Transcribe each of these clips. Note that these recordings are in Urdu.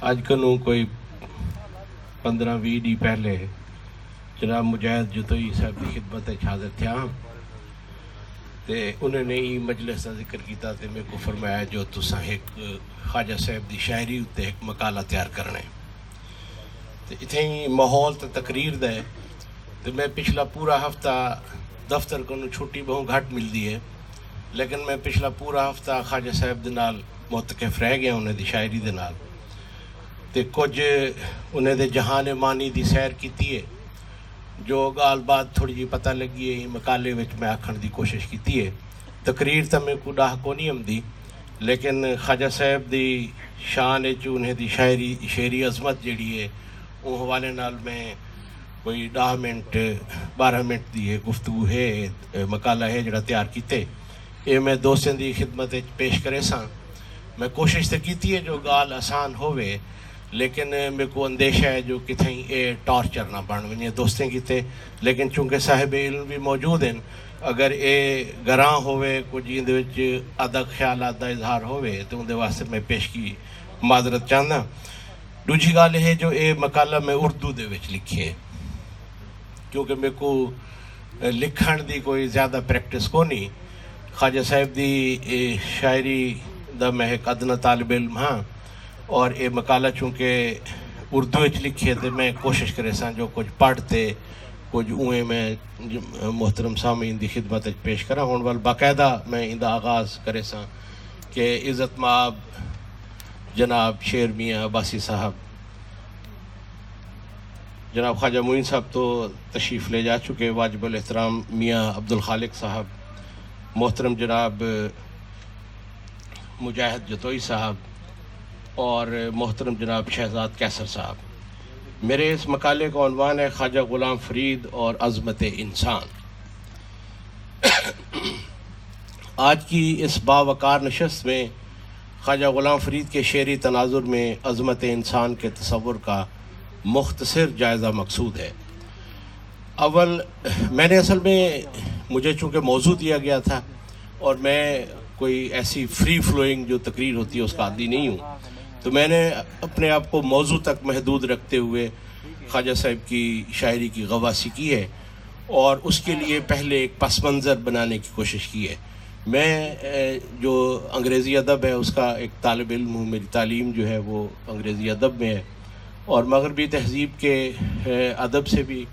اج کنوں کوئی 15-20 ڈی پہلے جناب مجاہد جتوئی صاحب کی خدمت حاضر تھا تے انہوں نے ہی مجلس کا ذکر کیتا تے میرے کو فرمایا جو تساں ایک خواجہ صاحب دی شاعری تے ایک مقالہ تیار کرنا ہے تے اتھے ہی ماحول تے تقریر دا ہے تے میں پچھلا پورا ہفتہ دفتر کو چھٹی بہت گھٹ ملتی ہے لیکن میں پچھلا پورا ہفتہ خواجہ صاحب دے نال معتکف رہ گیا انہیں دی شاعری دے نال تے کچھ انہیں دے جہان مانی دی سیر کیتی ہے جو گال بات تھوڑی جی پتہ لگی ہے مقالے وچ میں آکھن دی کوشش کیتی ہے تقریر تا میں کو ڈاہ کو نہیں آمدی لیکن خواجہ صاحب دی شان انہیں دی شعری عظمت جیڑی ہے وہ حوالے نال میں کوئی 10 منٹ 12 منٹ دی ہے گفتگو ہے مقالہ ہے جڑا تیار کیتے یہ میں دوستوں دی خدمت پیش کرے ساں میں کوشش تو کیتی ہے جو گال آسان ہوئے لیکن میرے کو اندیشہ ہے جو کتھیں اے ٹارچر نہ بن ونجے دوستیں کیتے لیکن چونکہ صاحب علم بھی موجود ہیں اگر اے گراں ہوئے کچھ اندے وچ ادک خیالات دا اظہار ہوئے تو اندے واسطے میں پیش کی معذرت چاہنا دوجی گال ہے جو اے مقالہ میں اردو دے وچ لکھی ہے کیونکہ میرے کو لکھن دی کوئی زیادہ پریکٹس کو نہیں خواجہ صاحب دی شاعری دا میں ایک ادنا طالب علم ہاں اور یہ مقالہ چونکہ اردو وچ لکھے تو میں کوشش کرے ساں جو کچھ پڑھتے کچھ اویں میں محترم سامعین دی خدمت پیش کرا ہون وال باقاعدہ میں ان دا آغاز کرے ساں کہ عزت مآب جناب شیر میاں عباسی صاحب جناب خواجہ معین صاحب تو تشریف لے جا چکے واجب الاحترام میاں عبدالخالق صاحب محترم جناب مجاہد جتوئی صاحب اور محترم جناب شہزاد کیسر صاحب میرے اس مقالے کا عنوان ہے خواجہ غلام فرید اور عظمت انسان آج کی اس باوقار نشست میں خواجہ غلام فرید کے شعری تناظر میں عظمت انسان کے تصور کا مختصر جائزہ مقصود ہے اول میں نے اصل میں مجھے چونکہ موضوع دیا گیا تھا اور میں کوئی ایسی فری فلوئنگ جو تقریر ہوتی ہے اس کا عادی نہیں ہوں تو میں نے اپنے آپ کو موضوع تک محدود رکھتے ہوئے خواجہ صاحب کی شاعری کی غواصی کی ہے اور اس کے لیے پہلے ایک پس منظر بنانے کی کوشش کی ہے میں جو انگریزی ادب ہے اس کا ایک طالب علم ہوں میری تعلیم جو ہے وہ انگریزی ادب میں ہے اور مغربی تہذیب کے ادب سے بھی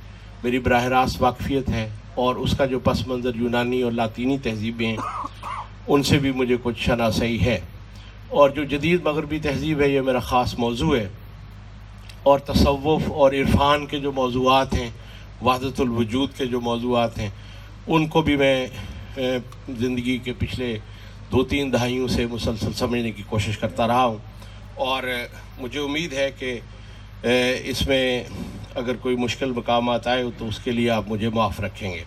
میری براہ راست واقفیت ہے اور اس کا جو پس منظر یونانی اور لاطینی تہذیبیں ہیں ان سے بھی مجھے کچھ شناسائی ہے اور جو جدید مغربی تہذیب ہے یہ میرا خاص موضوع ہے اور تصوف اور عرفان کے جو موضوعات ہیں وحدت الوجود کے جو موضوعات ہیں ان کو بھی میں زندگی کے پچھلے 2-3 دہائیوں سے مسلسل سمجھنے کی کوشش کرتا رہا ہوں اور مجھے امید ہے کہ اس میں اگر کوئی مشکل مقامات آئے تو اس کے لیے آپ مجھے معاف رکھیں گے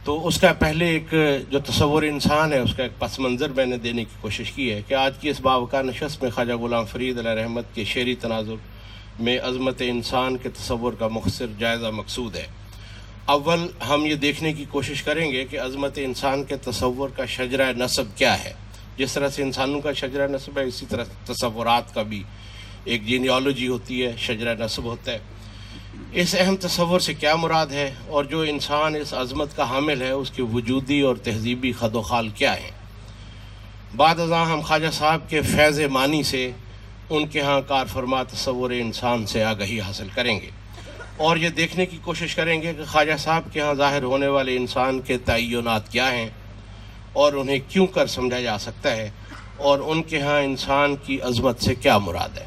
تو اس کا پہلے ایک جو تصور انسان ہے اس کا ایک پس منظر میں نے دینے کی کوشش کی ہے کہ آج کی اس باوقار نشست میں خواجہ غلام فرید علیہ رحمت کے شعری تناظر میں عظمت انسان کے تصور کا مختصر جائزہ مقصود ہے اول ہم یہ دیکھنے کی کوشش کریں گے کہ عظمت انسان کے تصور کا شجرہ نسب کیا ہے جس طرح سے انسانوں کا شجرہ نسب ہے اسی طرح تصورات کا بھی ایک جینیالوجی ہوتی ہے شجرہ نسب ہوتا ہے اس اہم تصور سے کیا مراد ہے اور جو انسان اس عظمت کا حامل ہے اس کے وجودی اور تہذیبی خد و خال کیا ہیں بعد ازاں ہم خواجہ صاحب کے فیض معنی سے ان کے ہاں کار فرما تصور انسان سے آگہی حاصل کریں گے اور یہ دیکھنے کی کوشش کریں گے کہ خواجہ صاحب کے ہاں ظاہر ہونے والے انسان کے تعینات کیا ہیں اور انہیں کیوں کر سمجھا جا سکتا ہے اور ان کے ہاں انسان کی عظمت سے کیا مراد ہے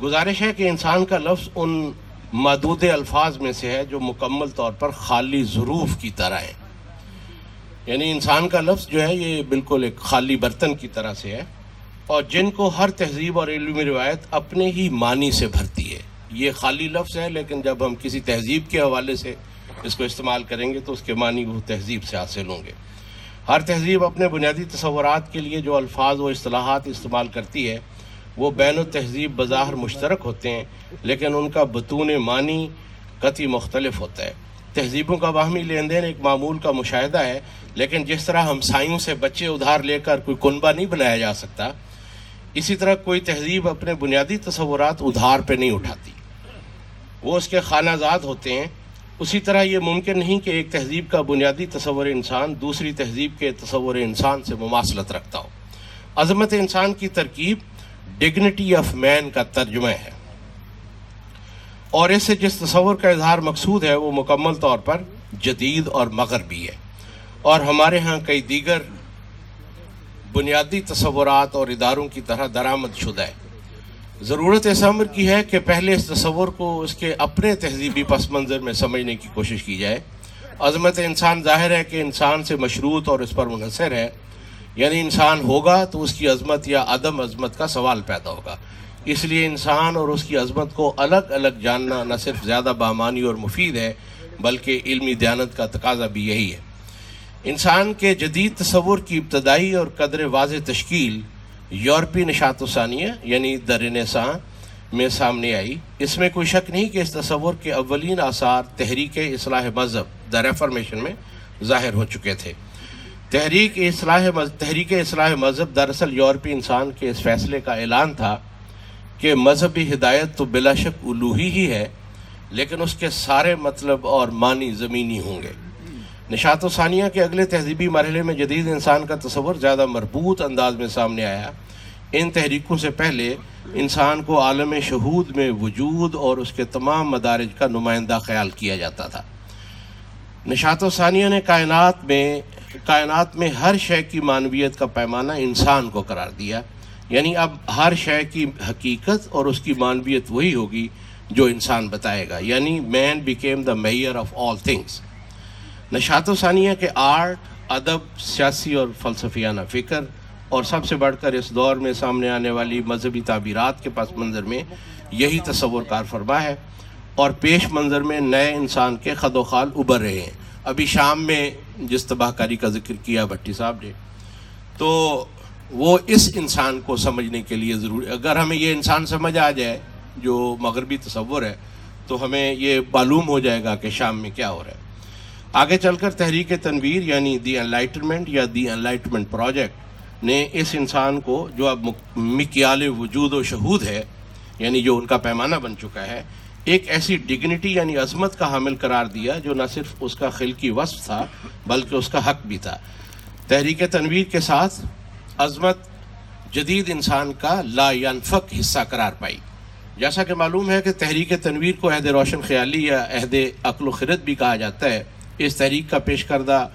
گزارش ہے کہ انسان کا لفظ ان محدود الفاظ میں سے ہے جو مکمل طور پر خالی ظروف کی طرح ہیں یعنی انسان کا لفظ جو ہے یہ بالکل ایک خالی برتن کی طرح سے ہے اور جن کو ہر تہذیب اور علمی روایت اپنے ہی معنی سے بھرتی ہے یہ خالی لفظ ہے لیکن جب ہم کسی تہذیب کے حوالے سے اس کو استعمال کریں گے تو اس کے معنی وہ تہذیب سے حاصل ہوں گے ہر تہذیب اپنے بنیادی تصورات کے لیے جو الفاظ و اصطلاحات استعمال کرتی ہے وہ بین التہذیب بظاہر مشترک ہوتے ہیں لیکن ان کا بطون معنی قطعی مختلف ہوتا ہے تہذیبوں کا باہمی لین دین ایک معمول کا مشاہدہ ہے لیکن جس طرح ہمسایوں سے بچے ادھار لے کر کوئی کنبہ نہیں بنایا جا سکتا اسی طرح کوئی تہذیب اپنے بنیادی تصورات ادھار پہ نہیں اٹھاتی، وہ اس کے خانہ زاد ہوتے ہیں۔ اسی طرح یہ ممکن نہیں کہ ایک تہذیب کا بنیادی تصور انسان دوسری تہذیب کے تصور انسان سے مماثلت رکھتا ہو۔ عظمت انسان کی ترکیب ڈگنیٹی آف مین کا ترجمہ ہے، اور اس سے جس تصور کا اظہار مقصود ہے وہ مکمل طور پر جدید اور مغربی ہے، اور ہمارے ہاں کئی دیگر بنیادی تصورات اور اداروں کی طرح درآمد شدہ ہے۔ ضرورت اس امر کی ہے کہ پہلے اس تصور کو اس کے اپنے تہذیبی پس منظر میں سمجھنے کی کوشش کی جائے۔ عظمت انسان ظاہر ہے کہ انسان سے مشروط اور اس پر منحصر ہے، یعنی انسان ہوگا تو اس کی عظمت یا عدم عظمت کا سوال پیدا ہوگا۔ اس لیے انسان اور اس کی عظمت کو الگ الگ جاننا نہ صرف زیادہ بامانی اور مفید ہے بلکہ علمی دیانت کا تقاضا بھی یہی ہے۔ انسان کے جدید تصور کی ابتدائی اور قدر واضح تشکیل یورپی نشاط ثانیہ یعنی دا رنیساں میں سامنے آئی۔ اس میں کوئی شک نہیں کہ اس تصور کے اولین آثار تحریک اصلاح مذہب دا ریفارمیشن میں ظاہر ہو چکے تھے۔ تحریک اصلاح مذہب دراصل یورپی انسان کے اس فیصلے کا اعلان تھا کہ مذہبی ہدایت تو بلا شک الوہی ہی ہے، لیکن اس کے سارے مطلب اور معنی زمینی ہوں گے۔ نشاط ثانیہ کے اگلے تہذیبی مرحلے میں جدید انسان کا تصور زیادہ مربوط انداز میں سامنے آیا۔ ان تحریکوں سے پہلے انسان کو عالم شہود میں وجود اور اس کے تمام مدارج کا نمائندہ خیال کیا جاتا تھا۔ نشاط ثانیہ نے کائنات میں ہر شے کی معنویت کا پیمانہ انسان کو قرار دیا، یعنی اب ہر شے کی حقیقت اور اس کی معنویت وہی ہوگی جو انسان بتائے گا، یعنی man became the measure of all things. Nishat Sania کے آرٹ، ادب، سیاسی اور فلسفیانہ فکر اور سب سے بڑھ کر اس دور میں سامنے آنے والی مذہبی تعبیرات کے پس منظر میں یہی تصور کار فرما ہے، اور پیش منظر میں نئے انسان کے خد و خال ابھر رہے ہیں۔ ابھی شام میں جس تباہ کاری کا ذکر کیا بھٹی صاحب نے، تو وہ اس انسان کو سمجھنے کے لیے ضروری، اگر ہمیں یہ انسان سمجھ آ جائے جو مغربی تصور ہے تو ہمیں یہ معلوم ہو جائے گا کہ شام میں کیا ہو رہا ہے۔ آگے چل کر تحریک تنویر یعنی دی انلائٹمنٹ یا دی انلائٹمنٹ پروجیکٹ نے اس انسان کو جو اب مکیال وجود و شہود ہے، یعنی جو ان کا پیمانہ بن چکا ہے، ایک ایسی ڈگنیٹی یعنی عظمت کا حامل قرار دیا جو نہ صرف اس کا خلقی وصف تھا بلکہ اس کا حق بھی تھا۔ تحریک تنویر کے ساتھ عظمت جدید انسان کا لا ینفک حصہ قرار پائی۔ جیسا کہ معلوم ہے کہ تحریک تنویر کو عہد روشن خیالی یا عہد عقل و خرد بھی کہا جاتا ہے۔ اس تحریک کا پیش کردہ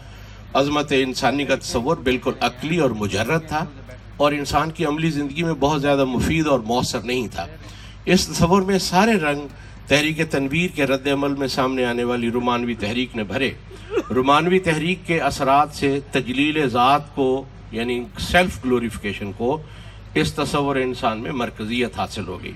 عظمت انسانی کا تصور بالکل عقلی اور مجرد تھا، اور انسان کی عملی زندگی میں بہت زیادہ مفید اور مؤثر نہیں تھا۔ اس تصور میں سارے رنگ تحریک تنویر کے رد عمل میں سامنے آنے والی رومانوی تحریک نے بھرے۔ رومانوی تحریک کے اثرات سے تجلیل ذات کو یعنی سیلف گلوریفیکیشن کو اس تصور انسان میں مرکزیت حاصل ہو گئی۔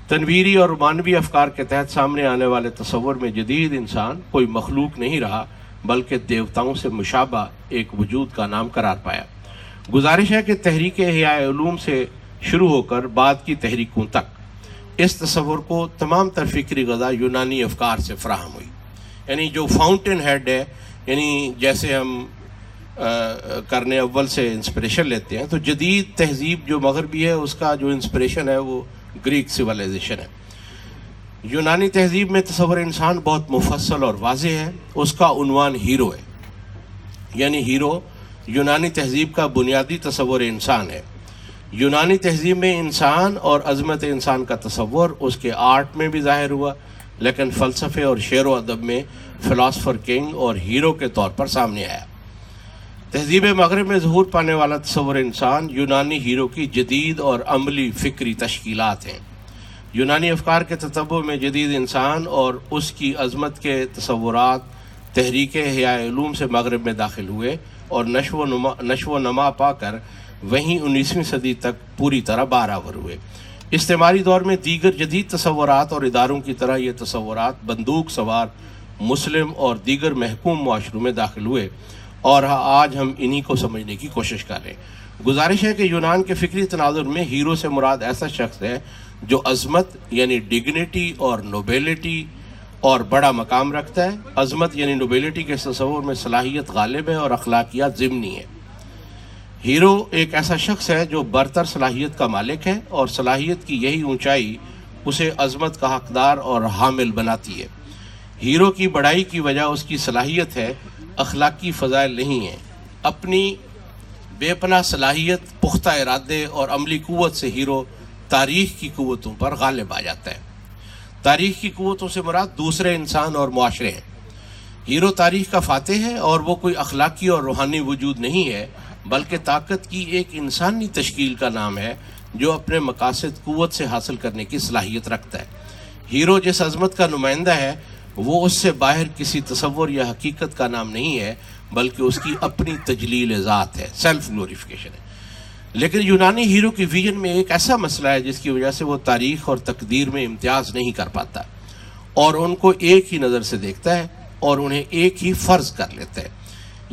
تنویری اور رومانوی افکار کے تحت سامنے آنے والے تصور میں جدید انسان کوئی مخلوق نہیں رہا بلکہ دیوتاؤں سے مشابہ ایک وجود کا نام قرار پایا۔ گزارش ہے کہ تحریک احیاء علوم سے شروع ہو کر بعد کی تحریکوں تک اس تصور کو تمام تر فکری غذا یونانی افکار سے فراہم ہوئی، یعنی جو فاؤنٹین ہیڈ ہے، یعنی جیسے ہم کرنے اول سے انسپریشن لیتے ہیں، تو جدید تہذیب جو مغربی ہے اس کا جو انسپریشن ہے وہ گریک سویلائزیشن ہے۔ یونانی تہذیب میں تصور انسان بہت مفصل اور واضح ہے۔ اس کا عنوان ہیرو ہے، یعنی ہیرو یونانی تہذیب کا بنیادی تصور انسان ہے۔ یونانی تہذیب میں انسان اور عظمت انسان کا تصور اس کے آرٹ میں بھی ظاہر ہوا، لیکن فلسفے اور شعر و ادب میں فلاسفر کنگ اور ہیرو کے طور پر سامنے آیا۔ تہذیب مغرب میں ظہور پانے والا تصور انسان یونانی ہیرو کی جدید اور عملی فکری تشکیلات ہیں۔ یونانی افکار کے تتبع میں جدید انسان اور اس کی عظمت کے تصورات تحریک احیاء علوم سے مغرب میں داخل ہوئے اور نشو و نما پا کر وہیں 19ویں صدی تک پوری طرح بارآور ہوئے۔ استعماری دور میں دیگر جدید تصورات اور اداروں کی طرح یہ تصورات بندوق سوار مسلم اور دیگر محکوم معاشروں میں داخل ہوئے، اور آج ہم انہی کو سمجھنے کی کوشش کر رہے ہیں۔ گزارش ہے کہ یونان کے فکری تناظر میں ہیرو سے مراد ایسا شخص ہے جو عظمت یعنی ڈگنیٹی اور نوبیلٹی اور بڑا مقام رکھتا ہے۔ عظمت یعنی نوبیلٹی کے تصور میں صلاحیت غالب ہے اور اخلاقیات ضمنی ہے۔ ہیرو ایک ایسا شخص ہے جو برتر صلاحیت کا مالک ہے، اور صلاحیت کی یہی اونچائی اسے عظمت کا حقدار اور حامل بناتی ہے۔ ہیرو کی بڑائی کی وجہ اس کی صلاحیت ہے، اخلاقی فضائل نہیں ہیں۔ اپنی بے پناہ صلاحیت، پختہ ارادے اور عملی قوت سے ہیرو تاریخ کی قوتوں پر غالب آ جاتا ہے۔ تاریخ کی قوتوں سے مراد دوسرے انسان اور معاشرے ہیں۔ ہیرو تاریخ کا فاتح ہے، اور وہ کوئی اخلاقی اور روحانی وجود نہیں ہے، بلکہ طاقت کی ایک انسانی تشکیل کا نام ہے جو اپنے مقاصد قوت سے حاصل کرنے کی صلاحیت رکھتا ہے۔ ہیرو جس عظمت کا نمائندہ ہے وہ اس سے باہر کسی تصور یا حقیقت کا نام نہیں ہے، بلکہ اس کی اپنی تجلیل ذات ہے، سیلف گلوریفیکیشن ہے۔ لیکن یونانی ہیرو کی ویژن میں ایک ایسا مسئلہ ہے جس کی وجہ سے وہ تاریخ اور تقدیر میں امتیاز نہیں کر پاتا، اور ان کو ایک ہی نظر سے دیکھتا ہے اور انہیں ایک ہی فرض کر لیتا ہے۔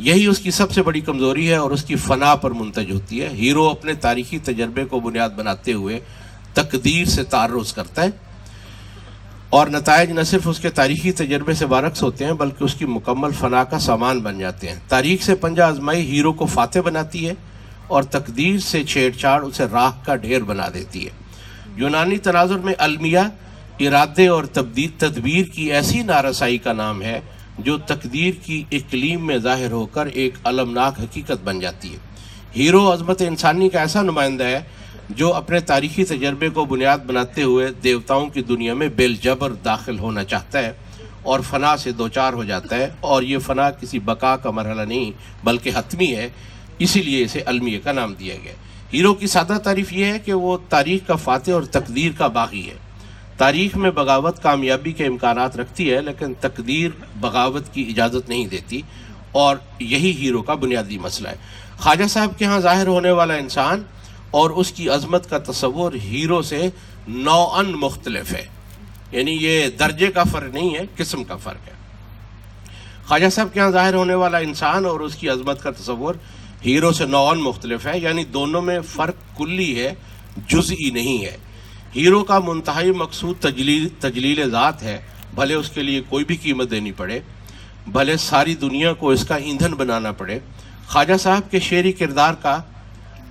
یہی اس کی سب سے بڑی کمزوری ہے اور اس کی فنا پر منتج ہوتی ہے۔ ہیرو اپنے تاریخی تجربے کو بنیاد بناتے ہوئے تقدیر سے تعرض کرتا ہے، اور نتائج نہ صرف اس کے تاریخی تجربے سے برعکس ہوتے ہیں بلکہ اس کی مکمل فنا کا سامان بن جاتے ہیں۔ تاریخ سے پنجہ آزمائی ہیرو کو فاتح بناتی ہے، اور تقدیر سے چھیڑ چھاڑ اسے راہ کا ڈھیر بنا دیتی ہے۔ یونانی تناظر میں المیہ ارادے اور تدبیر کی ایسی نارسائی کا نام ہے جو تقدیر کی اقلیم میں ظاہر ہو کر ایک المناک حقیقت بن جاتی ہے۔ ہیرو عظمت انسانی کا ایسا نمائندہ ہے جو اپنے تاریخی تجربے کو بنیاد بناتے ہوئے دیوتاؤں کی دنیا میں بالجبر داخل ہونا چاہتا ہے اور فنا سے دوچار ہو جاتا ہے، اور یہ فنا کسی بقا کا مرحلہ نہیں بلکہ حتمی ہے، اسی لیے اسے المیہ کا نام دیا گیا۔ ہیرو کی سادہ تعریف یہ ہے کہ وہ تاریخ کا فاتح اور تقدیر کا باغی ہے۔ تاریخ میں بغاوت کامیابی کے امکانات رکھتی ہے، لیکن تقدیر بغاوت کی اجازت نہیں دیتی، اور یہی ہیرو کا بنیادی مسئلہ ہے۔ خواجہ صاحب کے ہاں ظاہر ہونے والا انسان اور اس کی عظمت کا تصور ہیرو سے نوعاً مختلف ہے، یعنی یہ درجے کا فرق نہیں ہے، قسم کا فرق ہے۔ خواجہ صاحب کے ہاں ظاہر ہونے والا انسان اور اس کی عظمت کا تصور ہیرو سے نوعاً مختلف ہے، یعنی دونوں میں فرق کلی ہے، جزئی نہیں ہے۔ ہیرو کا منتہائی مقصود تجلیل ذات ہے، بھلے اس کے لیے کوئی بھی قیمت دینی پڑے، بھلے ساری دنیا کو اس کا ایندھن بنانا پڑے۔ خواجہ صاحب کے شعری کردار کا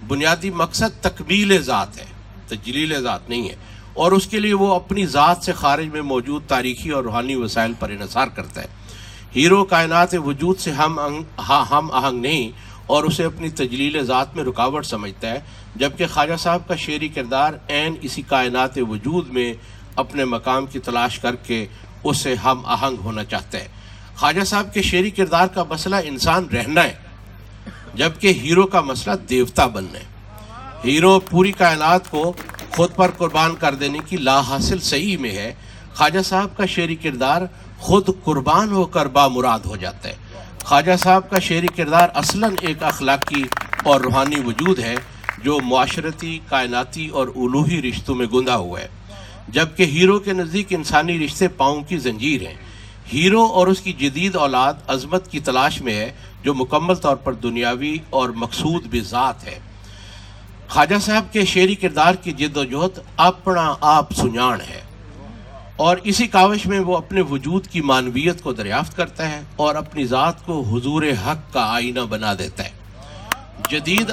بنیادی مقصد تکمیل ذات ہے، تجلیل ذات نہیں ہے، اور اس کے لیے وہ اپنی ذات سے خارج میں موجود تاریخی اور روحانی وسائل پر انحصار کرتا ہے۔ ہیرو کائنات وجود سے ہم آہنگ نہیں اور اسے اپنی تجلیل ذات میں رکاوٹ سمجھتا ہے، جبکہ خواجہ صاحب کا شعری کردار عین اسی کائنات وجود میں اپنے مقام کی تلاش کر کے اس سے ہم آہنگ ہونا چاہتا ہے۔ خواجہ صاحب کے شعری کردار کا مسئلہ انسان رہنا ہے، جبکہ ہیرو کا مسئلہ دیوتا بننا ہے۔ ہیرو پوری کائنات کو خود پر قربان کر دینے کی لا حاصل سعی میں ہے، خواجہ صاحب کا شعری کردار خود قربان ہو کر بامراد ہو جاتا ہے۔ خواجہ صاحب کا شعری کردار اصلاً ایک اخلاقی اور روحانی وجود ہے جو معاشرتی، کائناتی اور الوہی رشتوں میں گندھا ہوا ہے، جبکہ ہیرو کے نزدیک انسانی رشتے پاؤں کی زنجیر ہیں۔ ہیرو اور اس کی جدید اولاد عظمت کی تلاش میں ہے جو مکمل طور پر دنیاوی اور مقصود بذات ہے۔ خواجہ صاحب کے شعری کردار کی جد و جہد اپنا آپ سنجان ہے، اور اسی کاوش میں وہ اپنے وجود کی معنویت کو دریافت کرتا ہے اور اپنی ذات کو حضور حق کا آئینہ بنا دیتا ہے۔ جدیدیت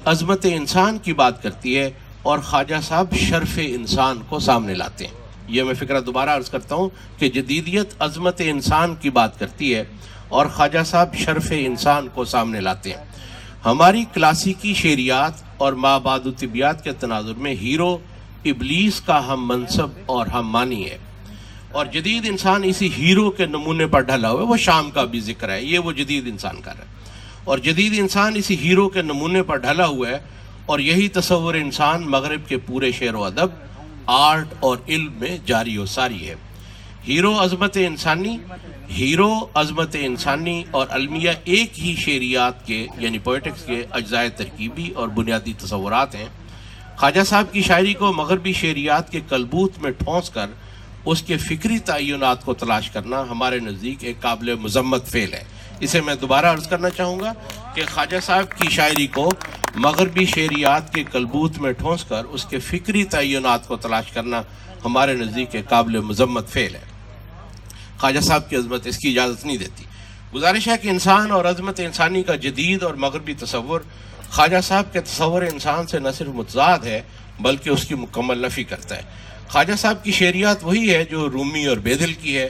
عظمت انسان کی بات کرتی ہے، اور خواجہ صاحب شرف انسان کو سامنے لاتے ہیں۔ یہ میں فکرہ دوبارہ عرض کرتا ہوں کہ جدیدیت عظمت انسان کی بات کرتی ہے اور خواجہ صاحب شرف انسان کو سامنے لاتے ہیں۔ ہماری کلاسیکی شعریات اور مابعد طبیعت کے تناظر میں ہیرو ابلیس کا ہم منصب اور ہم مانی ہے، اور جدید انسان اسی ہیرو کے نمونے پر ڈھلا ہوا ہے۔ وہ شام کا بھی ذکر ہے، یہ وہ جدید انسان کر رہا ہے، اور جدید انسان اسی ہیرو کے نمونے پر ڈھلا ہوا ہے، اور یہی تصور انسان مغرب کے پورے شعر و ادب، آرٹ اور علم میں جاری و ساری ہے۔ ہیرو عظمت انسانی اور المیہ ایک ہی شعریات کے یعنی پوئٹکس کے اجزاء ترکیبی اور بنیادی تصورات ہیں۔ خواجہ صاحب کی شاعری کو مغربی شعریات کے کلبوت میں ٹھونس کر اس کے فکری تعینات کو تلاش کرنا ہمارے نزدیک ایک قابل مذمت فعل ہے۔ اسے میں دوبارہ عرض کرنا چاہوں گا کہ خواجہ صاحب کی شاعری کو مغربی شعریات کے کلبوت میں ٹھونس کر اس کے فکری تعینات کو تلاش کرنا ہمارے نزدیک ایک قابل مذمت فعل ہے۔ خواجہ صاحب کی عظمت اس کی اجازت نہیں دیتی۔ گزارش ہے کہ انسان اور عظمت انسانی کا جدید اور مغربی تصور خواجہ صاحب کے تصور انسان سے نہ صرف متضاد ہے بلکہ اس کی مکمل نفی کرتا ہے۔ خواجہ صاحب کی شعریات وہی ہے جو رومی اور بیدل کی ہے،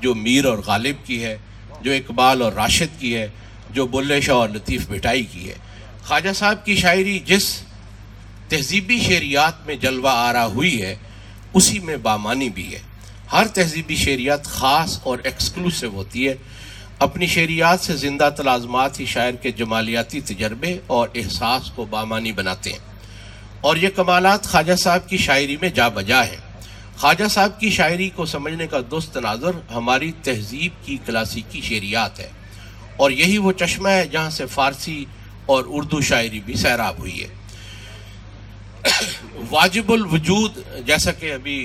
جو میر اور غالب کی ہے، جو اقبال اور راشد کی ہے، جو بلے شاہ اور لطیف بھٹائی کی ہے۔ خواجہ صاحب کی شاعری جس تہذیبی شعریات میں جلوہ آرا ہوئی ہے اسی میں بامانی بھی ہے۔ ہر تہذیبی شعریات خاص اور ایکسکلوسیو ہوتی ہے۔ اپنی شعریات سے زندہ تلازمات ہی شاعر کے جمالیاتی تجربے اور احساس کو بامانی بناتے ہیں، اور یہ کمالات خواجہ صاحب کی شاعری میں جا بجا ہیں۔ خواجہ صاحب کی شاعری کو سمجھنے کا درست تناظر ہماری تہذیب کی کلاسیکی شعریات ہے، اور یہی وہ چشمہ ہے جہاں سے فارسی اور اردو شاعری بھی سیراب ہوئی ہے۔ واجب الوجود، جیسا کہ ابھی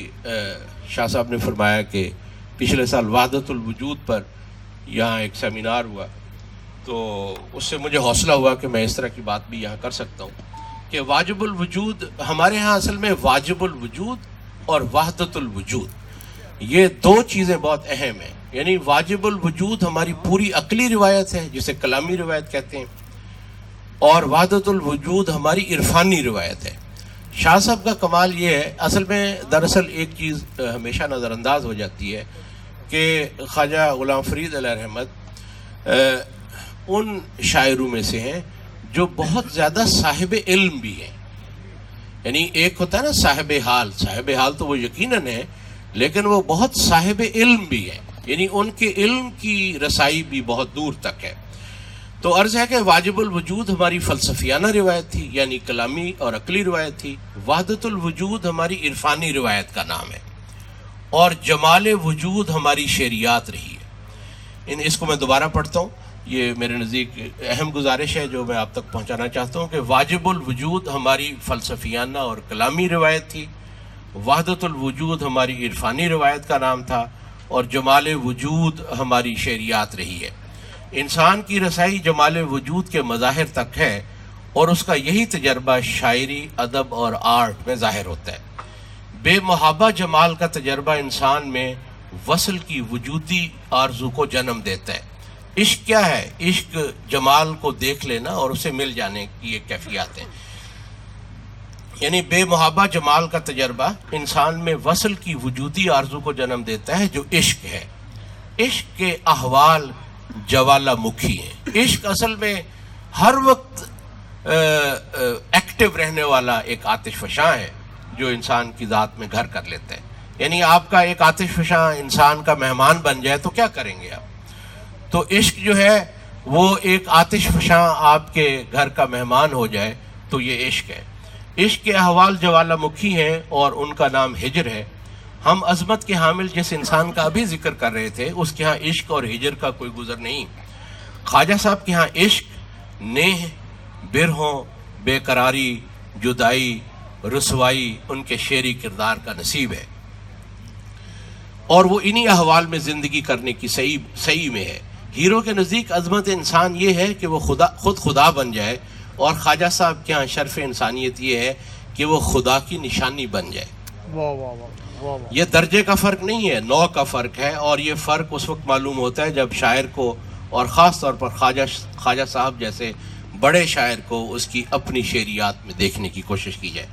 شاہ صاحب نے فرمایا کہ پچھلے سال وحدت الوجود پر یہاں ایک سیمینار ہوا، تو اس سے مجھے حوصلہ ہوا کہ میں اس طرح کی بات بھی یہاں کر سکتا ہوں کہ واجب الوجود ہمارے ہاں اصل میں واجب الوجود اور وحدت الوجود یہ دو چیزیں بہت اہم ہیں۔ یعنی واجب الوجود ہماری پوری عقلی روایت ہے جسے کلامی روایت کہتے ہیں، اور وحدت الوجود ہماری عرفانی روایت ہے۔ شاہ صاحب کا کمال یہ ہے، اصل میں دراصل ایک چیز ہمیشہ نظر انداز ہو جاتی ہے کہ خواجہ غلام فرید علیہ رحمت ان شاعروں میں سے ہیں جو بہت زیادہ صاحب علم بھی ہیں۔ یعنی ایک ہوتا ہے نا صاحب حال تو وہ یقیناً ہے، لیکن وہ بہت صاحب علم بھی ہیں، یعنی ان کے علم کی رسائی بھی بہت دور تک ہے۔ تو عرض ہے کہ واجب الوجود ہماری فلسفیانہ روایت تھی، یعنی کلامی اور عقلی روایت تھی۔ وحدت الوجود ہماری عرفانی روایت کا نام ہے، اور جمال وجود ہماری شعریات رہی ہے۔ اس کو میں دوبارہ پڑھتا ہوں، یہ میرے نزدیک اہم گزارش ہے جو میں آپ تک پہنچانا چاہتا ہوں کہ واجب الوجود ہماری فلسفیانہ اور کلامی روایت تھی، وحدت الوجود ہماری عرفانی روایت کا نام تھا، اور جمال وجود ہماری شعریات رہی ہے۔ انسان کی رسائی جمال وجود کے مظاہر تک ہے، اور اس کا یہی تجربہ شاعری، ادب اور آرٹ میں ظاہر ہوتا ہے۔ بے محابہ جمال کا تجربہ انسان میں وصل کی وجودی آرزو کو جنم دیتا ہے۔ عشق کیا ہے؟ عشق جمال کو دیکھ لینا اور اسے مل جانے کی ایک کیفیت ہے۔ یعنی بے محابہ جمال کا تجربہ انسان میں وصل کی وجودی آرزو کو جنم دیتا ہے جو عشق ہے۔ عشق کے احوال جوالا مکھی ہیں۔ عشق اصل میں ہر وقت ایکٹیو رہنے والا ایک آتش فشاں ہے جو انسان کی ذات میں گھر کر لیتا ہے۔ یعنی آپ کا ایک آتش فشاں انسان کا مہمان بن جائے تو کیا کریں گے آپ؟ تو عشق جو ہے وہ ایک آتش فشاں آپ کے گھر کا مہمان ہو جائے تو یہ عشق ہے۔ عشق کے احوال جوالا مکھی ہیں اور ان کا نام ہجر ہے۔ ہم عظمت کے حامل جس انسان کا ابھی ذکر کر رہے تھے اس کے ہاں عشق اور ہجر کا کوئی گزر نہیں۔ خواجہ صاحب کے ہاں عشق، نیہ، برہوں، بے قراری، جدائی، رسوائی ان کے شعری کردار کا نصیب ہے، اور وہ انہی احوال میں زندگی کرنے کی صحیح میں ہے۔ ہیرو کے نزدیک عظمت انسان یہ ہے کہ وہ خود خدا بن جائے، اور خواجہ صاحب کے ہاں شرف انسانیت یہ ہے کہ وہ خدا کی نشانی بن جائے۔ یہ درجے کا فرق نہیں ہے، نوع کا فرق ہے، اور یہ فرق اس وقت معلوم ہوتا ہے جب شاعر کو، اور خاص طور پر خواجہ صاحب جیسے بڑے شاعر کو، اس کی اپنی شعریات میں دیکھنے کی کوشش کی جائے۔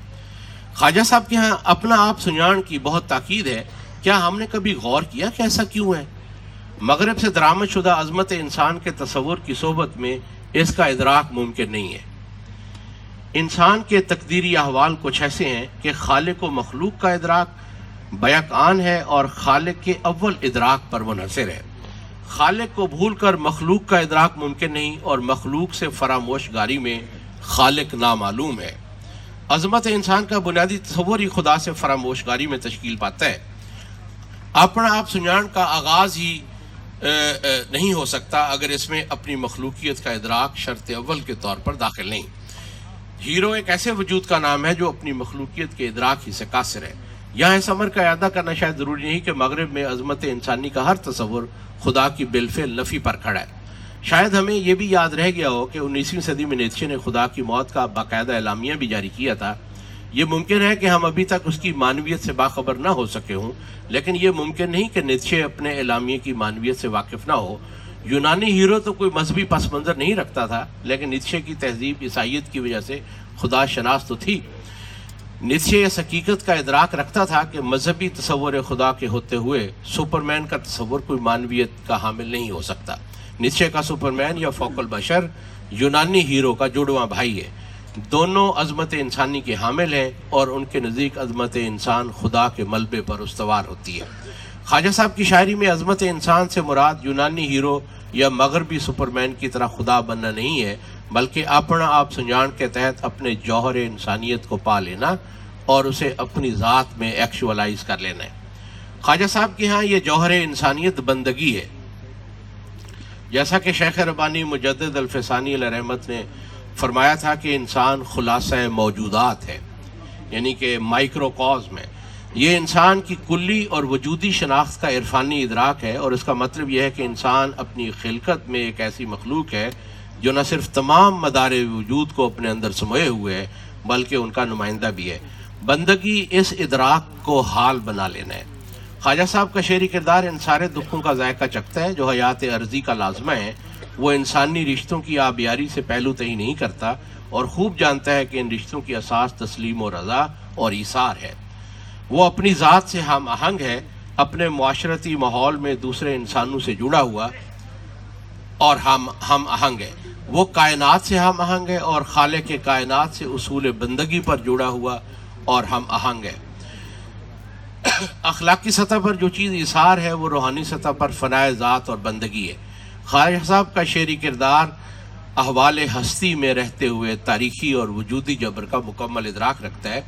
خواجہ صاحب کے ہاں اپنا آپ سنجان کی بہت تاکید ہے۔ کیا ہم نے کبھی غور کیا کہ ایسا کیوں ہے؟ مغرب سے درآمد شدہ عظمت انسان کے تصور کی صحبت میں اس کا ادراک ممکن نہیں ہے۔ انسان کے تقدیری احوال کچھ ایسے ہیں کہ خالق و مخلوق کا ادراک بیک آن ہے، اور خالق کے اول ادراک پر منحصر ہے۔ خالق کو بھول کر مخلوق کا ادراک ممکن نہیں، اور مخلوق سے فراموش گاری میں خالق نامعلوم ہے۔ عظمت انسان کا بنیادی تصور ہی خدا سے فراموش گاری میں تشکیل پاتا ہے۔ اپنا آپ سنجان کا آغاز ہی نہیں ہو سکتا اگر اس میں اپنی مخلوقیت کا ادراک شرط اول کے طور پر داخل نہیں۔ ہیرو ایک ایسے وجود کا نام ہے جو اپنی مخلوقیت کے ادراک ہی سے قاصر ہے۔ یہاں اس امر کا اعادہ کرنا شاید ضروری نہیں کہ مغرب میں عظمت انسانی کا ہر تصور خدا کی بالفعل نفی پر کھڑا ہے۔ شاید ہمیں یہ بھی یاد رہ گیا ہو کہ 19ویں صدی میں نیتشے نے خدا کی موت کا باقاعدہ اعلامیہ بھی جاری کیا تھا۔ یہ ممکن ہے کہ ہم ابھی تک اس کی معنویت سے باخبر نہ ہو سکے ہوں، لیکن یہ ممکن نہیں کہ نیتشے اپنے اعلامیے کی معنویت سے واقف نہ ہو، یونانی ہیرو تو کوئی مذہبی پس منظر نہیں رکھتا تھا، لیکن نیتشے کی تہذیب عیسائیت کی وجہ سے خدا شناس تو تھی۔ نیتشے اس حقیقت کا ادراک رکھتا تھا کہ مذہبی تصور خدا کے ہوتے ہوئے سپرمین کا تصور کوئی معنویت کا حامل نہیں ہو سکتا۔ نیتشے کا سپرمین یا فوق البشر یونانی ہیرو کا جڑواں بھائی ہے، دونوں عظمت انسانی کے حامل ہیں، اور ان کے نزدیک عظمت انسان خدا کے ملبے پر استوار ہوتی ہے۔ خواجہ صاحب کی شاعری میں عظمت انسان سے مراد یونانی ہیرو یا مغربی سپرمین کی طرح خدا بننا نہیں ہے، بلکہ اپنا آپ سنجان کے تحت اپنے جوہر انسانیت کو پا لینا اور اسے اپنی ذات میں ایکچولائز کر لینا ہے۔ خواجہ صاحب کے ہاں یہ جوہر انسانیت بندگی ہے، جیسا کہ شیخ ربانی مجدد الفسانی علیہ رحمت نے فرمایا تھا کہ انسان خلاصہ موجودات ہے، یعنی کہ مائکرو کازم ہے۔ یہ انسان کی کلی اور وجودی شناخت کا عرفانی ادراک ہے، اور اس کا مطلب یہ ہے کہ انسان اپنی خلقت میں ایک ایسی مخلوق ہے جو نہ صرف تمام مدار وجود کو اپنے اندر سموئے ہوئے ہے بلکہ ان کا نمائندہ بھی ہے۔ بندگی اس ادراک کو حال بنا لینا ہے۔ خواجہ صاحب کا شعری کردار ان سارے دکھوں کا ذائقہ چکھتا ہے جو حیات عرضی کا لازمہ ہے۔ وہ انسانی رشتوں کی آبیاری سے پہلو تہی نہیں کرتا، اور خوب جانتا ہے کہ ان رشتوں کی اساس تسلیم و رضا اور ایثار ہے۔ وہ اپنی ذات سے ہم آہنگ ہے، اپنے معاشرتی ماحول میں دوسرے انسانوں سے جڑا ہوا اور ہم آہنگ ہے۔ وہ کائنات سے ہم آہنگ ہے اور خالق کائنات سے اصول بندگی پر جڑا ہوا اور ہم آہنگ ہے۔ اخلاقی سطح پر جو چیز ایثار ہے وہ روحانی سطح پر فنائے ذات اور بندگی ہے۔ خواجہ صاحب کا شعری کردار احوال ہستی میں رہتے ہوئے تاریخی اور وجودی جبر کا مکمل ادراک رکھتا ہے۔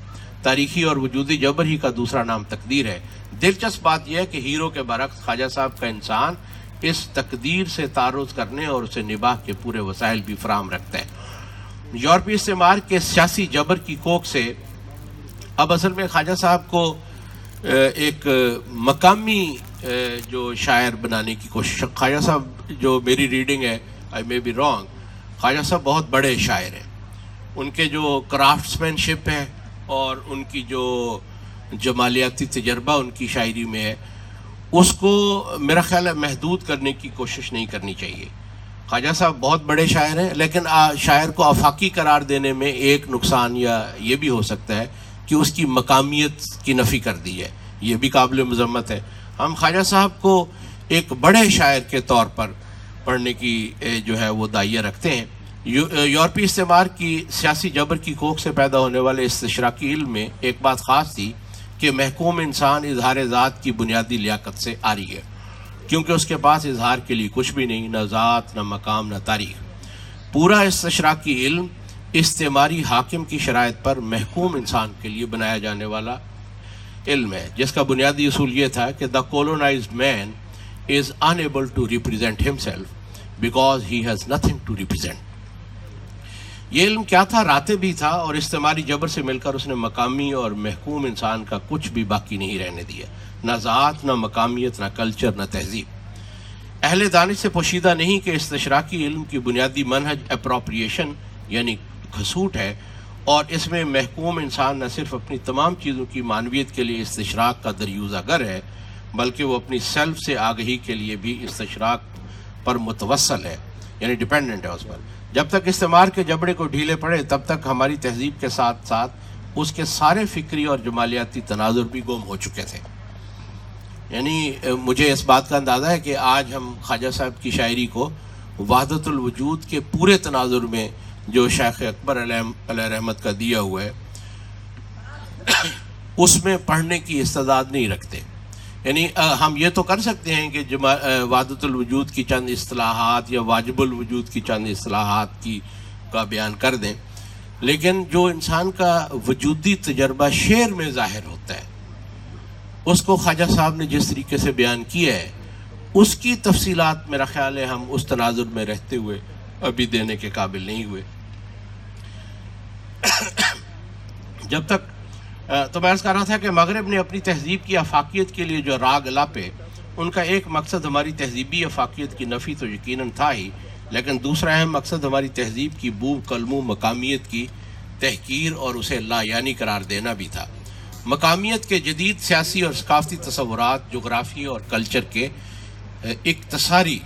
تاریخی اور وجودی جبر ہی کا دوسرا نام تقدیر ہے۔ دلچسپ بات یہ ہے کہ ہیرو کے برعکس خواجہ صاحب کا انسان اس تقدیر سے تعرض کرنے اور اسے نباہ کے پورے وسائل بھی فراہم رکھتا ہے۔ یورپی استعمار کے سیاسی جبر کی کوک سے اب اصل میں خواجہ صاحب کو ایک مقامی جو شاعر بنانے کی کوشش۔ خواجہ صاحب جو میری ریڈنگ ہے، آئی مے بی رانگ، خواجہ صاحب بہت بڑے شاعر ہیں۔ ان کے جو کرافٹس مین شپ ہے اور ان کی جو جمالیاتی تجربہ ان کی شاعری میں ہے، اس کو میرا خیال ہے محدود کرنے کی کوشش نہیں کرنی چاہیے۔ خواجہ صاحب بہت بڑے شاعر ہیں، لیکن شاعر کو آفاقی قرار دینے میں ایک نقصان یا یہ بھی ہو سکتا ہے کہ اس کی مقامیت کی نفی کر دی ہے، یہ بھی قابل مذمت ہے۔ ہم خواجہ صاحب کو ایک بڑے شاعر کے طور پر پڑھنے کی جو ہے وہ داعیہ رکھتے ہیں۔ یورپی استعمار کی سیاسی جبر کی کوکھ سے پیدا ہونے والے استشراقی علم میں ایک بات خاص تھی کہ محکوم انسان اظہار ذات کی بنیادی لیاقت سے عاری ہے، کیونکہ اس کے پاس اظہار کے لیے کچھ بھی نہیں، نہ ذات، نہ مقام، نہ تاریخ۔ پورا استشراقی علم استعماری حاکم کی شرائط پر محکوم انسان کے لیے بنایا جانے والا علم ہے، جس کا بنیادی اصول یہ تھا کہ the colonized man is unable to represent himself because he has nothing to represent۔ یہ علم کیا تھا؟ راتب بھی تھا، اور استعماری جبر سے مل کر اس نے مقامی اور محکوم انسان کا کچھ بھی باقی نہیں رہنے دیا، نہ ذات، نہ مقامیت، نہ کلچر، نہ تہذیب۔ اہل دانش سے پوشیدہ نہیں کہ استشراقی علم کی بنیادی منہج اپروپریشن یعنی کھسوٹ ہے، اور اس میں محکوم انسان نہ صرف اپنی تمام چیزوں کی معنویت کے لیے استشراق کا دریوزہ گر ہے، بلکہ وہ اپنی سیلف سے آگہی کے لیے بھی استشراق پر متوسل ہے، یعنی ڈیپینڈنٹ ہے اس پر۔ جب تک استعمار کے جبڑے کو ڈھیلے پڑے تب تک ہماری تہذیب کے ساتھ ساتھ اس کے سارے فکری اور جمالیاتی تناظر بھی گم ہو چکے تھے۔ یعنی مجھے اس بات کا اندازہ ہے کہ آج ہم خواجہ صاحب کی شاعری کو وحدت الوجود کے پورے تناظر میں جو شیخ اکبر علیہ رحمت کا دیا ہوا ہے اس میں پڑھنے کی استعداد نہیں رکھتے۔ یعنی ہم یہ تو کر سکتے ہیں کہ وحدت الوجود کی چند اصطلاحات یا واجب الوجود کی چند اصطلاحات کا بیان کر دیں، لیکن جو انسان کا وجودی تجربہ شعر میں ظاہر ہوتا ہے اس کو خواجہ صاحب نے جس طریقے سے بیان کیا ہے اس کی تفصیلات میرا خیال ہے ہم اس تناظر میں رہتے ہوئے ابھی دینے کے قابل نہیں ہوئے۔ جب تک تو میں عرض کر رہا تھا کہ مغرب نے اپنی تہذیب کی آفاقیت کے لیے جو راگ الاپے، ان کا ایک مقصد ہماری تہذیبی آفاقیت کی نفی تو یقیناً تھا ہی، لیکن دوسرا اہم مقصد ہماری تہذیب کی بو کلمو مقامیت کی تحقیر اور اسے لا یعنی قرار دینا بھی تھا۔ مقامیت کے جدید سیاسی اور ثقافتی تصورات جغرافی اور کلچر کے اختصاری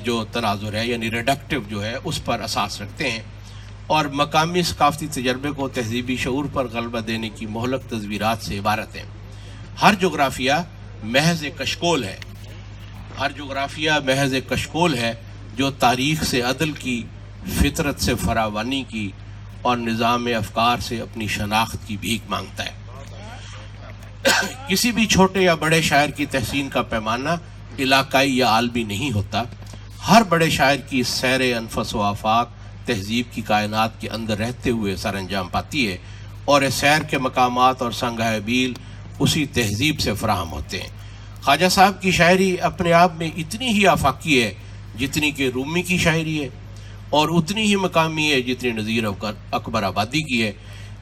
جو تناظر ہے یعنی ریڈکٹیو جو ہے اس پر اساس رکھتے ہیں، اور مقامی ثقافتی تجربے کو تہذیبی شعور پر غلبہ دینے کی مہلک تصویرات سے عبارت ہیں۔ ہر جغرافیہ محض ایک کشکول ہے، ہر جغرافیہ محض ایک کشکول ہے جو تاریخ سے عدل کی، فطرت سے فراوانی کی اور نظام افکار سے اپنی شناخت کی بھیک مانگتا ہے۔ کسی بھی چھوٹے یا بڑے شاعر کی تحسین کا پیمانہ علاقائی یا عالمی نہیں ہوتا۔ ہر بڑے شاعر کی سیر انفس و آفاق تہذیب کی کائنات کے اندر رہتے ہوئے سر انجام پاتی ہے، اور اس سیر کے مقامات اور سنگہ بیل اسی تہذیب سے فراہم ہوتے ہیں۔ خواجہ صاحب کی شاعری اپنے آپ میں اتنی ہی آفاقی ہے جتنی کہ رومی کی شاعری ہے، اور اتنی ہی مقامی ہے جتنی نذیر اکبر آبادی کی ہے۔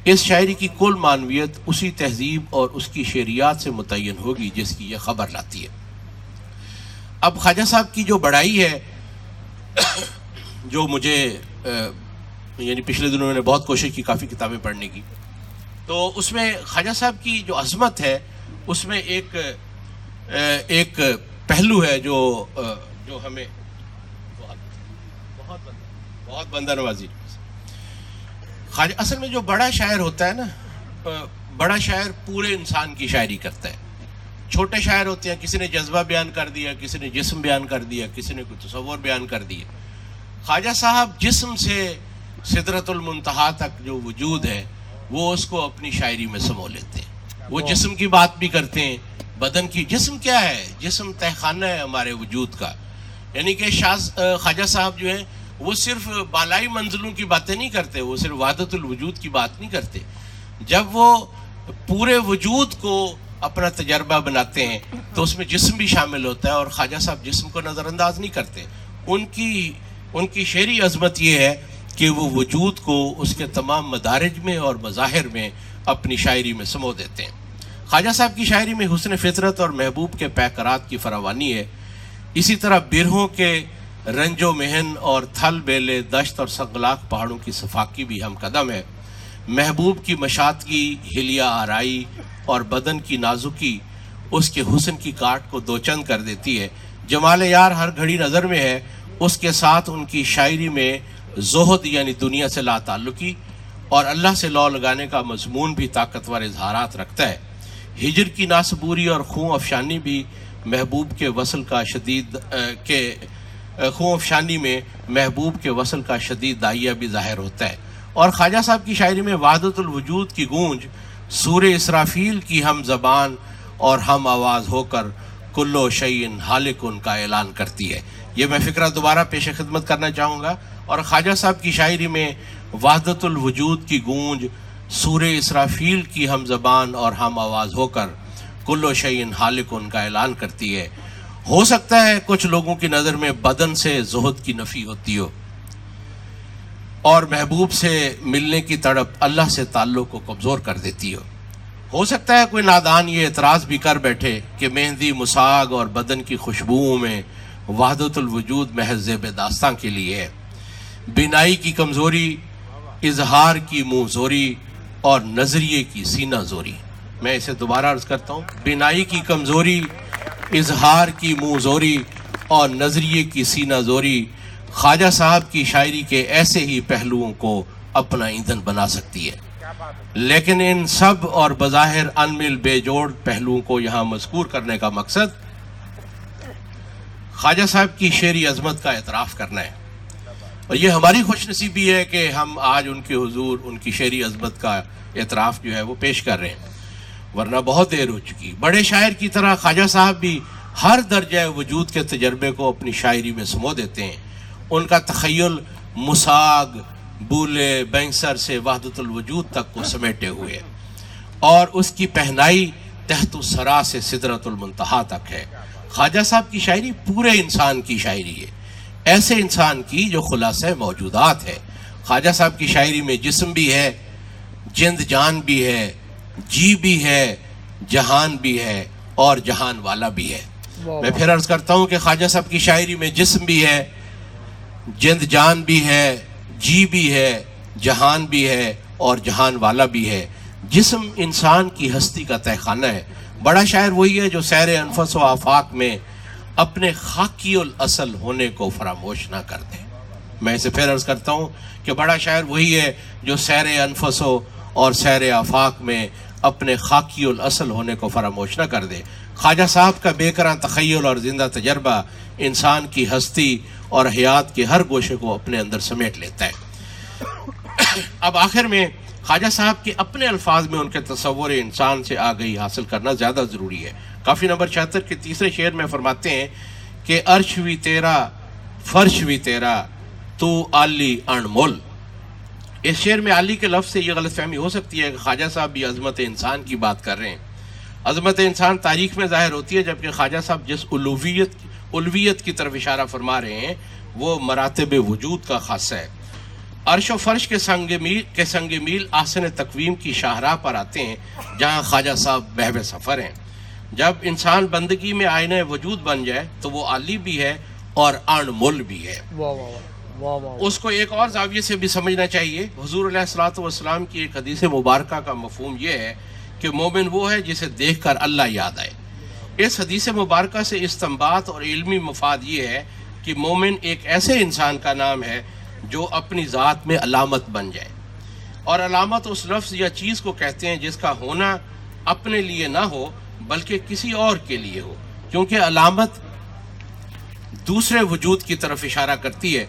اس شاعری کی کل معنویت اسی تہذیب اور اس کی شعریات سے متعین ہوگی جس کی یہ خبر لاتی ہے۔ اب خواجہ صاحب کی جو بڑائی ہے، جو مجھے یعنی پچھلے دنوں میں نے بہت کوشش کی کافی کتابیں پڑھنے کی، تو اس میں خواجہ صاحب کی جو عظمت ہے اس میں ایک پہلو ہے جو ہمیں بہت بندہ نوازی۔ خواجہ اصل میں جو بڑا شاعر ہوتا ہے نا، بڑا شاعر پورے انسان کی شاعری کرتا ہے۔ چھوٹے شاعر ہوتے ہیں، کسی نے جذبہ بیان کر دیا، کسی نے جسم بیان کر دیا، کسی نے کوئی تصور بیان کر دیا۔ خواجہ صاحب جسم سے سدرۃ المنتہا تک جو وجود ہے وہ اس کو اپنی شاعری میں سمو لیتے ہیں۔ وہ جسم کی بات بھی کرتے ہیں، بدن کی۔ جسم کیا ہے؟ جسم تہخانہ ہے ہمارے وجود کا، یعنی کہ خواجہ صاحب جو ہیں وہ صرف بالائی منزلوں کی باتیں نہیں کرتے، وہ صرف وحدت الوجود کی بات نہیں کرتے۔ جب وہ پورے وجود کو اپنا تجربہ بناتے ہیں تو اس میں جسم بھی شامل ہوتا ہے، اور خواجہ صاحب جسم کو نظر انداز نہیں کرتے۔ ان کی شعری عظمت یہ ہے کہ وہ وجود کو اس کے تمام مدارج میں اور مظاہر میں اپنی شاعری میں سمو دیتے ہیں۔ خواجہ صاحب کی شاعری میں حسن فطرت اور محبوب کے پیکرات کی فراوانی ہے۔ اسی طرح برہوں کے رنج و محن اور تھل بیلے، دشت اور سنگلاخ پہاڑوں کی صفاقی بھی ہم قدم ہے۔ محبوب کی مشاطگی، حلیہ آرائی اور بدن کی نازکی اس کے حسن کی کاٹ کو دو چند کر دیتی ہے۔ جمال یار ہر گھڑی نظر میں ہے، اس کے ساتھ ان کی شاعری میں زہد یعنی دنیا سے لا تعلقی اور اللہ سے لو لگانے کا مضمون بھی طاقتور اظہارات رکھتا ہے۔ ہجر کی ناصبوری اور خون افشانی بھی محبوب کے وصل کا شدید خون افشانی میں محبوب کے وصل کا شدید داعیہ بھی ظاہر ہوتا ہے۔ اور خواجہ صاحب کی شاعری میں وحدت الوجود کی گونج سور اسرافیل کی ہم زبان اور ہم آواز ہو کر کلو شیئن حالکن کا اعلان کرتی ہے۔ یہ میں فکرہ دوبارہ پیش خدمت کرنا چاہوں گا۔ اور خواجہ صاحب کی شاعری میں وحدت الوجود کی گونج سور اسرافیل کی ہم زبان اور ہم آواز ہو کر کلو شیئن حالکن کا اعلان کرتی ہے۔ ہو سکتا ہے کچھ لوگوں کی نظر میں بدن سے زہد کی نفی ہوتی اور محبوب سے ملنے کی تڑپ اللہ سے تعلق کو کمزور کر دیتی ہو سکتا ہے کوئی نادان یہ اعتراض بھی کر بیٹھے کہ مہندی، مساگ اور بدن کی خوشبوؤں میں وحدت الوجود محض زیب داستاں کے لیے ہے۔ بینائی کی کمزوری، اظہار کی منہ زوری اور نظریے کی سینہ زوری۔ میں اسے دوبارہ عرض کرتا ہوں، بینائی کی کمزوری، اظہار کی منہ زوری اور نظریے کی سینہ زوری خواجہ صاحب کی شاعری کے ایسے ہی پہلوؤں کو اپنا ایندھن بنا سکتی ہے۔ لیکن ان سب اور بظاہر انمل بے جوڑ پہلوؤں کو یہاں مذکور کرنے کا مقصد خواجہ صاحب کی شعری عظمت کا اعتراف کرنا ہے، اور یہ ہماری خوش نصیبی ہے کہ ہم آج ان کے حضور ان کی شعری عظمت کا اعتراف جو ہے وہ پیش کر رہے ہیں، ورنہ بہت دیر ہو چکی۔ بڑے شاعر کی طرح خواجہ صاحب بھی ہر درجہ وجود کے تجربے کو اپنی شاعری میں سمو دیتے ہیں۔ ان کا تخیل مساگ، بولے، بینسر سے وحدت الوجود تک کو سمیٹے ہوئے، اور اس کی پہنائی تحت الثری سے سدرۃ المنتہا تک ہے۔ خواجہ صاحب کی شاعری پورے انسان کی شاعری ہے، ایسے انسان کی جو خلاصہ موجودات ہے۔ خواجہ صاحب کی شاعری میں جسم بھی ہے، جند جان بھی ہے، جی بھی ہے، جہان بھی ہے اور جہان والا بھی ہے۔ میں پھر عرض کرتا ہوں کہ خواجہ صاحب کی شاعری میں جسم بھی ہے، جند جان بھی ہے، جی بھی ہے، جہان بھی ہے اور جہان والا بھی ہے۔ جسم انسان کی ہستی کا تہخانہ ہے۔ بڑا شاعر وہی ہے جو سیر انفس و آفاق میں اپنے خاکی الاصل ہونے کو فراموش نہ کر دے۔ میں اسے پھر عرض کرتا ہوں کہ بڑا شاعر وہی ہے جو سیر انفس اور سیر آفاق میں اپنے خاکی الاصل ہونے کو فراموش نہ کر دے۔ خواجہ صاحب کا بے کران تخیل اور زندہ تجربہ انسان کی ہستی اور حیات کے ہر گوشے کو اپنے اندر سمیٹ لیتا ہے۔ اب آخر میں خواجہ صاحب کے اپنے الفاظ میں ان کے تصور انسان سے آگہی حاصل کرنا زیادہ ضروری ہے۔ کافی نمبر 76 کے تیسرے شعر میں فرماتے ہیں کہ عرش بھی تیرا فرش بھی تیرا تو عالی انمول۔ اس شعر میں عالی کے لفظ سے یہ غلط فہمی ہو سکتی ہے کہ خواجہ صاحب بھی عظمت انسان کی بات کر رہے ہیں۔ عظمت انسان تاریخ میں ظاہر ہوتی ہے، جبکہ خواجہ صاحب جس الویت کی طرف اشارہ فرما رہے ہیں وہ مراتب وجود کا خاصہ ہے۔ عرش و فرش کے سنگ میل آسن تقویم کی شاہراہ پر آتے ہیں، جہاں خواجہ صاحب بہو سفر ہیں۔ جب انسان بندگی میں آئینہ وجود بن جائے تو وہ عالی بھی ہے اور انمول بھی ہے۔ اس کو ایک اور زاویے سے بھی سمجھنا چاہیے۔ حضور علیہ الصلوۃ والسلام کی ایک حدیث مبارکہ کا مفہوم یہ ہے کہ مومن وہ ہے جسے دیکھ کر اللہ یاد آئے۔ اس حدیث مبارکہ سے استنباط اور علمی مفاد یہ ہے کہ مومن ایک ایسے انسان کا نام ہے جو اپنی ذات میں علامت بن جائے، اور علامت اس لفظ یا چیز کو کہتے ہیں جس کا ہونا اپنے لیے نہ ہو بلکہ کسی اور کے لیے ہو، کیونکہ علامت دوسرے وجود کی طرف اشارہ کرتی ہے۔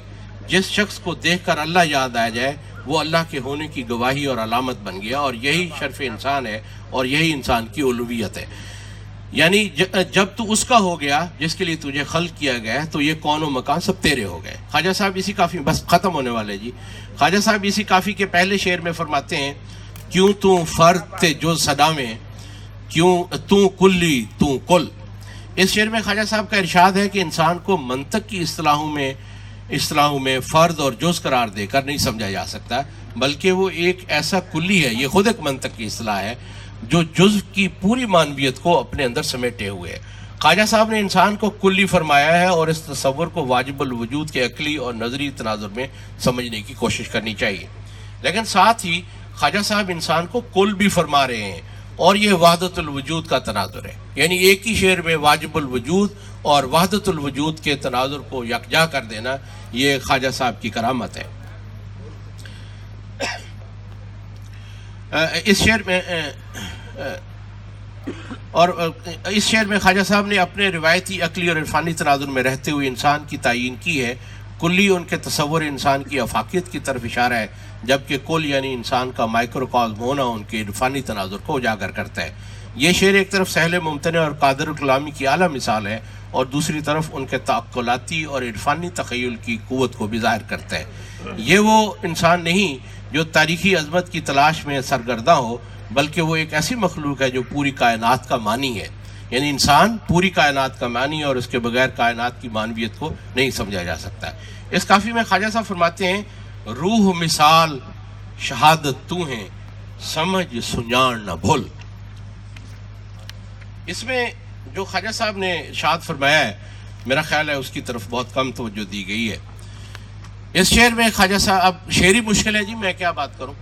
جس شخص کو دیکھ کر اللہ یاد آ جائے وہ اللہ کے ہونے کی گواہی اور علامت بن گیا، اور یہی شرف انسان ہے اور یہی انسان کی الوہیت ہے۔ یعنی جب تو اس کا ہو گیا جس کے لیے تجھے خلق کیا گیا تو یہ کون و مکان سب تیرے ہو گئے۔ خواجہ صاحب اسی کافی، بس ختم ہونے والے جی، خواجہ صاحب اسی کافی کے پہلے شعر میں فرماتے ہیں کیوں تو فرد تے جو صدا میں، کیوں تو کلی تو کل۔ اس شعر میں خواجہ صاحب کا ارشاد ہے کہ انسان کو منطق کی اصطلاحوں میں فرد اور جز قرار دے کر نہیں سمجھا جا سکتا، بلکہ وہ ایک ایسا کلی ہے، یہ خود ایک منطق کی اصطلاح ہے جو جزو کی پوری معنویت کو اپنے اندر سمیٹے ہوئے ہے۔ خواجہ صاحب نے انسان کو کلی فرمایا ہے اور اس تصور کو واجب الوجود کے عقلی اور نظری تناظر میں سمجھنے کی کوشش کرنی چاہیے، لیکن ساتھ ہی خواجہ صاحب انسان کو کل بھی فرما رہے ہیں، اور یہ وحدت الوجود کا تناظر ہے۔ یعنی ایک ہی شعر میں واجب الوجود اور وحدت الوجود کے تناظر کو یکجا کر دینا، یہ خواجہ صاحب کی کرامت ہے۔ اس شعر میں خواجہ صاحب نے اپنے روایتی عقلی اور عرفانی تناظر میں رہتے ہوئے انسان کی تعیین کی ہے۔ کلی ان کے تصور انسان کی افاقیت کی طرف اشارہ ہے، جبکہ کل یعنی انسان کا مائکروکازم ہونا ان کے عرفانی تناظر کو اجاگر کرتا ہے۔ یہ شعر ایک طرف سہل ممتنع اور قادر کلامی کی اعلیٰ مثال ہے، اور دوسری طرف ان کے تعقلاتی اور عرفانی تخیل کی قوت کو بھی ظاہر کرتا ہے۔ یہ وہ انسان نہیں جو تاریخی عظمت کی تلاش میں سرگرداں ہو، بلکہ وہ ایک ایسی مخلوق ہے جو پوری کائنات کا مانی ہے۔ یعنی انسان پوری کائنات کا مانی، اور اس کے بغیر کائنات کی معنویت کو نہیں سمجھا جا سکتا۔ اس کافی میں خواجہ صاحب فرماتے ہیں روح مثال شہادت تو ہیں، سمجھ سنجان نہ بھول۔ اس میں جو خواجہ صاحب نے ارشاد فرمایا ہے، میرا خیال ہے اس کی طرف بہت کم توجہ دی گئی ہے۔ اس شعر میں خواجہ صاحب، اب شعری مشکل ہے جی، میں کیا بات کروں،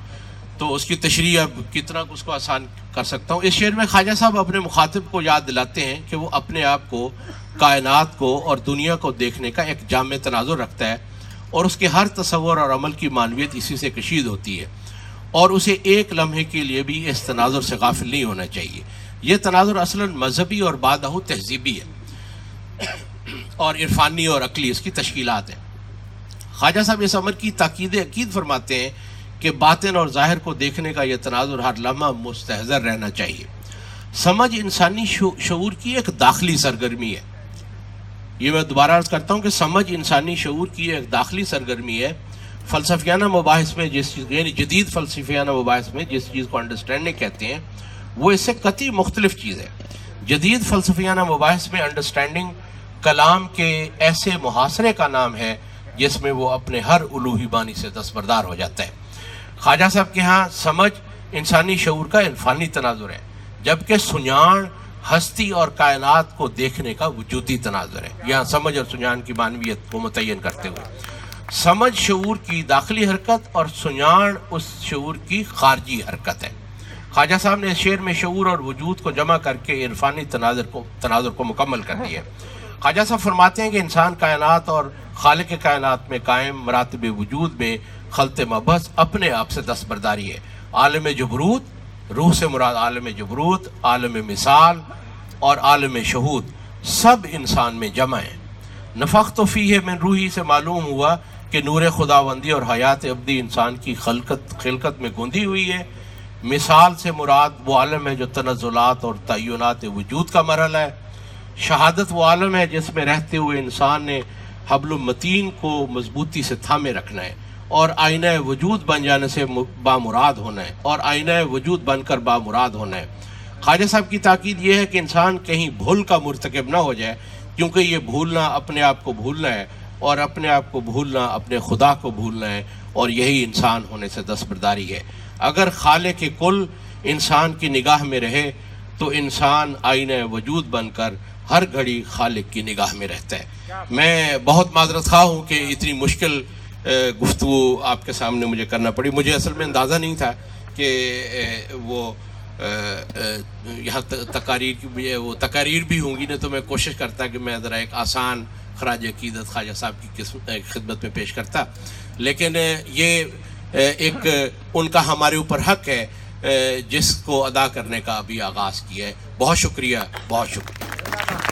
تو اس کی تشریح اب کتنا اس کو آسان کر سکتا ہوں۔ اس شعر میں خواجہ صاحب اپنے مخاطب کو یاد دلاتے ہیں کہ وہ اپنے آپ کو، کائنات کو اور دنیا کو دیکھنے کا ایک جامع تناظر رکھتا ہے، اور اس کے ہر تصور اور عمل کی معنویت اسی سے کشید ہوتی ہے، اور اسے ایک لمحے کے لیے بھی اس تناظر سے غافل نہیں ہونا چاہیے۔ یہ تناظر اصلاً مذہبی اور بعدہ تہذیبی ہے، اور عرفانی اور عقلی اس کی تشکیلات ہیں۔ خواجہ صاحب اس امر کی تاکید عقید فرماتے ہیں کہ باطن اور ظاہر کو دیکھنے کا یہ تناظر ہر لمحہ مستحضر رہنا چاہیے۔ سمجھ انسانی شعور کی ایک داخلی سرگرمی ہے۔ یہ میں دوبارہ عرض کرتا ہوں کہ سمجھ انسانی شعور کی ایک داخلی سرگرمی ہے۔ فلسفیانہ مباحث میں یعنی جدید فلسفیانہ مباحث میں جس چیز کو انڈرسٹینڈنگ کہتے ہیں، وہ اس سے قطعی مختلف چیز ہے۔ جدید فلسفیانہ مباحث میں انڈرسٹینڈنگ کلام کے ایسے محاصرے کا نام ہے جس میں وہ اپنے ہر الوہی بانی سے دستبردار ہو جاتا ہے۔ خواجہ صاحب کے ہاں سمجھ انسانی شعور کا عرفانی تناظر ہے، جبکہ سنجان ہستی اور کائنات کو دیکھنے کا وجودی تناظر ہے۔ یہاں سمجھ اور سنجان کی معنویت کو متعین کرتے ہوئے سمجھ شعور کی داخلی حرکت اور سنجان اس شعور کی خارجی حرکت ہے۔ خواجہ صاحب نے اس شعر میں شعور اور وجود کو جمع کر کے عرفانی تناظر کو مکمل کر دیا ہے۔ خواجہ صاحب فرماتے ہیں کہ انسان کائنات اور خالق کائنات میں قائم مراتب وجود میں خلط مبعث اپنے آپ سے دستبرداری ہے۔ عالم جبروت، روح سے مراد عالم جبروت، عالم مثال اور عالم شہود سب انسان میں جمع ہیں۔ نفخت فیہ من روحی سے معلوم ہوا کہ نور خداوندی اور حیات ابدی انسان کی خلقت میں گوندھی ہوئی ہے۔ مثال سے مراد وہ عالم ہے جو تنزلات اور تعینات وجود کا مرحلہ ہے۔ شہادت وہ عالم ہے جس میں رہتے ہوئے انسان نے حبل المتین کو مضبوطی سے تھامے رکھنا ہے اور آئینہ وجود بن جانے سے بامراد ہونا ہے، اور آئینہ وجود بن کر بامراد ہونا ہے۔ خواجہ صاحب کی تاکید یہ ہے کہ انسان کہیں بھول کا مرتکب نہ ہو جائے، کیونکہ یہ بھولنا اپنے آپ کو بھولنا ہے، اور اپنے آپ کو بھولنا اپنے خدا کو بھولنا ہے، اور یہی انسان ہونے سے دستبرداری ہے۔ اگر خالق کل انسان کی نگاہ میں رہے تو انسان آئینہ وجود بن کر ہر گھڑی خالق کی نگاہ میں رہتا ہے۔ میں بہت معذرت خواہ ہوں کہ اتنی مشکل گفتگو آپ کے سامنے مجھے کرنا پڑی۔ مجھے اصل میں اندازہ نہیں تھا کہ وہ یہاں تقاریر بھی ہوں گی، نہیں تو میں کوشش کرتا کہ میں ذرا ایک آسان خراج عقیدت خواجہ صاحب کی خدمت میں پیش کرتا، لیکن یہ ایک ان کا ہمارے اوپر حق ہے جس کو ادا کرنے کا ابھی آغاز کیا ہے۔ بہت شکریہ، بہت شکریہ۔